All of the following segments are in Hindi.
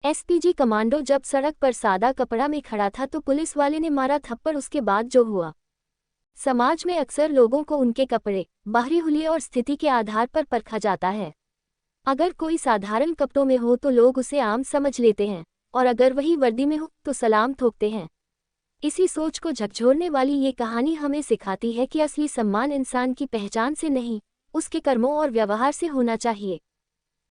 एसपीजी कमांडो जब सड़क पर सादा कपड़ा में खड़ा था तो पुलिस वाले ने मारा थप्पड़। उसके बाद जो हुआ, समाज में अक्सर लोगों को उनके कपड़े, बाहरी हुलिये और स्थिति के आधार पर परखा जाता है। अगर कोई साधारण कपड़ों में हो तो लोग उसे आम समझ लेते हैं, और अगर वही वर्दी में हो तो सलाम ठोकते हैं। इसी सोच को झकझोरने वाली ये कहानी हमें सिखाती है कि असली सम्मान इंसान की पहचान से नहीं, उसके कर्मों और व्यवहार से होना चाहिए।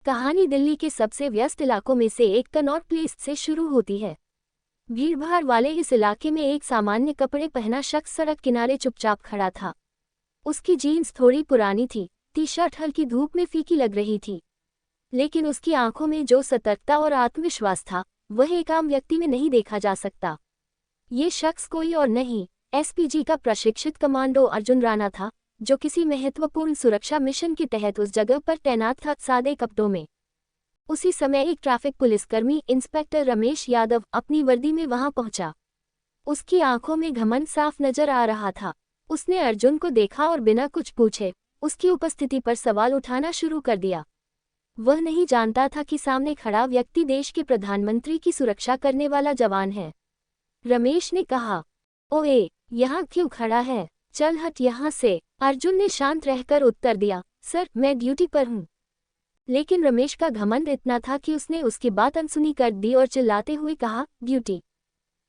कहानी दिल्ली के सबसे व्यस्त इलाकों में से एक कनॉट प्लेस से शुरू होती है। भीड़भाड़ वाले इस इलाके में एक सामान्य कपड़े पहना शख्स सड़क किनारे चुपचाप खड़ा था। उसकी जीन्स थोड़ी पुरानी थी, टी-शर्ट हल्की धूप में फीकी लग रही थी, लेकिन उसकी आंखों में जो सतर्कता और आत्मविश्वास था, वह एक आम व्यक्ति में नहीं देखा जा सकता। ये शख्स कोई और नहीं, एसपीजी का प्रशिक्षित कमांडो अर्जुन राणा था, जो किसी महत्वपूर्ण सुरक्षा मिशन के तहत उस जगह पर तैनात था, सादे कपड़ों में। उसी समय एक ट्रैफिक पुलिसकर्मी इंस्पेक्टर रमेश यादव अपनी वर्दी में वहां पहुंचा। उसकी आंखों में घमंड साफ नजर आ रहा था। उसने अर्जुन को देखा और बिना कुछ पूछे उसकी उपस्थिति पर सवाल उठाना शुरू कर दिया। वह नहीं जानता था कि सामने खड़ा व्यक्ति देश के प्रधानमंत्री की सुरक्षा करने वाला जवान है। रमेश ने कहा, ओए, यहाँ क्यों खड़ा है? चल हट यहाँ से। अर्जुन ने शांत रहकर उत्तर दिया, सर, मैं ड्यूटी पर हूँ। लेकिन रमेश का घमंड इतना था कि उसने उसकी बात अनसुनी कर दी और चिल्लाते हुए कहा, ड्यूटी?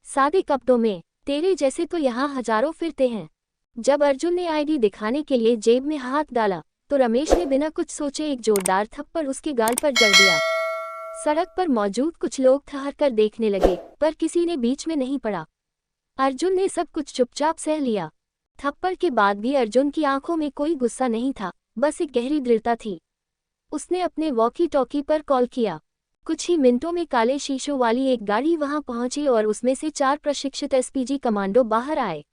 सादे कपड़ों में? तेरे जैसे तो यहाँ हजारों फिरते हैं। जब अर्जुन ने आईडी दिखाने के लिए जेब में हाथ डाला तो रमेश ने बिना कुछ सोचे एक जोरदार थप्पड़ उसके गाल पर जड़ दिया। सड़क पर मौजूद कुछ लोग ठहर कर देखने लगे, पर किसी ने बीच में नहीं पड़ा। अर्जुन ने सब कुछ चुपचाप सह लिया। थप्पड़ के बाद भी अर्जुन की आंखों में कोई गुस्सा नहीं था, बस एक गहरी दृढ़ता थी। उसने अपने वॉकी टॉकी पर कॉल किया। कुछ ही मिनटों में काले शीशों वाली एक गाड़ी वहां पहुंची और उसमें से 4 प्रशिक्षित एसपीजी कमांडो बाहर आए।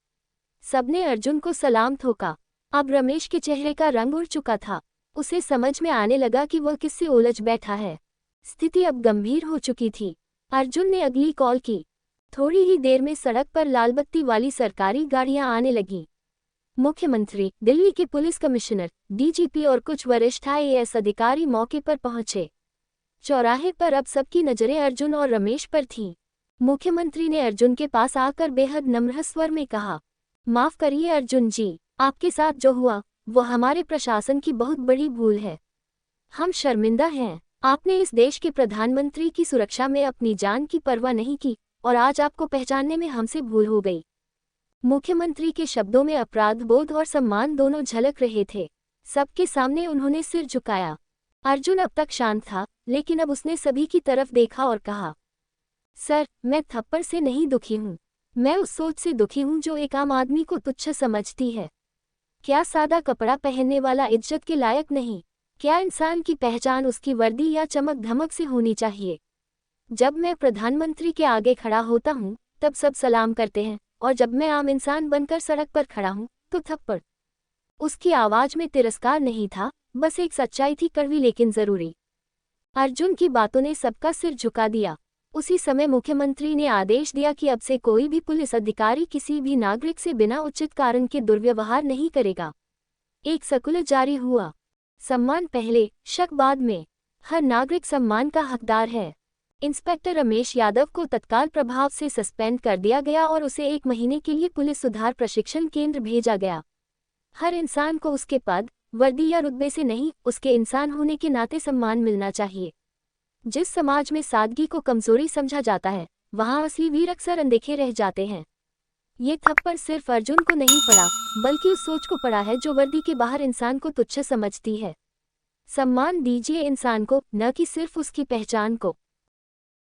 सबने अर्जुन को सलाम ठोका। अब रमेश के चेहरे का रंग उड़ चुका था। उसे समझ में आने लगा कि वह किससे उलझ बैठा है। स्थिति अब गंभीर हो चुकी थी। अर्जुन ने अगली कॉल की। थोड़ी ही देर में सड़क पर लाल बत्ती वाली सरकारी गाड़ियां आने लगीं। मुख्यमंत्री, दिल्ली के पुलिस कमिश्नर, डीजीपी और कुछ वरिष्ठ आईएएस अधिकारी मौके पर पहुंचे। चौराहे पर अब सबकी नजरें अर्जुन और रमेश पर थीं। मुख्यमंत्री ने अर्जुन के पास आकर बेहद नम्र स्वर में कहा, माफ करिए अर्जुन जी, आपके साथ जो हुआ वो हमारे प्रशासन की बहुत बड़ी भूल है। हम शर्मिंदा हैं। आपने इस देश के प्रधानमंत्री की सुरक्षा में अपनी जान की परवाह नहीं की और आज आपको पहचानने में हमसे भूल हो गई। मुख्यमंत्री के शब्दों में अपराध बोध और सम्मान दोनों झलक रहे थे। सबके सामने उन्होंने सिर झुकाया। अर्जुन अब तक शांत था, लेकिन अब उसने सभी की तरफ देखा और कहा, सर, मैं थप्पड़ से नहीं दुखी हूँ। मैं उस सोच से दुखी हूँ जो एक आम आदमी को तुच्छ समझती है। क्या सादा कपड़ा पहनने वाला इज्जत के लायक नहीं? क्या इंसान की पहचान उसकी वर्दी या चमक धमक से होनी चाहिए? जब मैं प्रधानमंत्री के आगे खड़ा होता हूँ तब सब सलाम करते हैं, और जब मैं आम इंसान बनकर सड़क पर खड़ा हूँ तो थप्पड़। उसकी आवाज में तिरस्कार नहीं था, बस एक सच्चाई थी, कड़वी लेकिन जरूरी। अर्जुन की बातों ने सबका सिर झुका दिया। उसी समय मुख्यमंत्री ने आदेश दिया कि अब से कोई भी पुलिस अधिकारी किसी भी नागरिक से बिना उचित कारण के दुर्व्यवहार नहीं करेगा। एक सर्कुलर जारी हुआ, सम्मान पहले, शक बाद में। हर नागरिक सम्मान का हकदार है। इंस्पेक्टर रमेश यादव को तत्काल प्रभाव से सस्पेंड कर दिया गया और उसे 1 महीने के लिए पुलिस सुधार प्रशिक्षण केंद्र भेजा गया। हर इंसान को उसके पद, वर्दी या रुतबे से नहीं, उसके इंसान होने के नाते सम्मान मिलना चाहिए। जिस समाज में सादगी को कमजोरी समझा जाता है, वहां असली वीर अक्सर अनदेखे रह जाते हैं। ये थप्पड़ सिर्फ अर्जुन को नहीं पड़ा, बल्कि उस सोच को पड़ा है जो वर्दी के बाहर इंसान को तुच्छ समझती है। सम्मान दीजिए इंसान को, न कि सिर्फ उसकी पहचान को।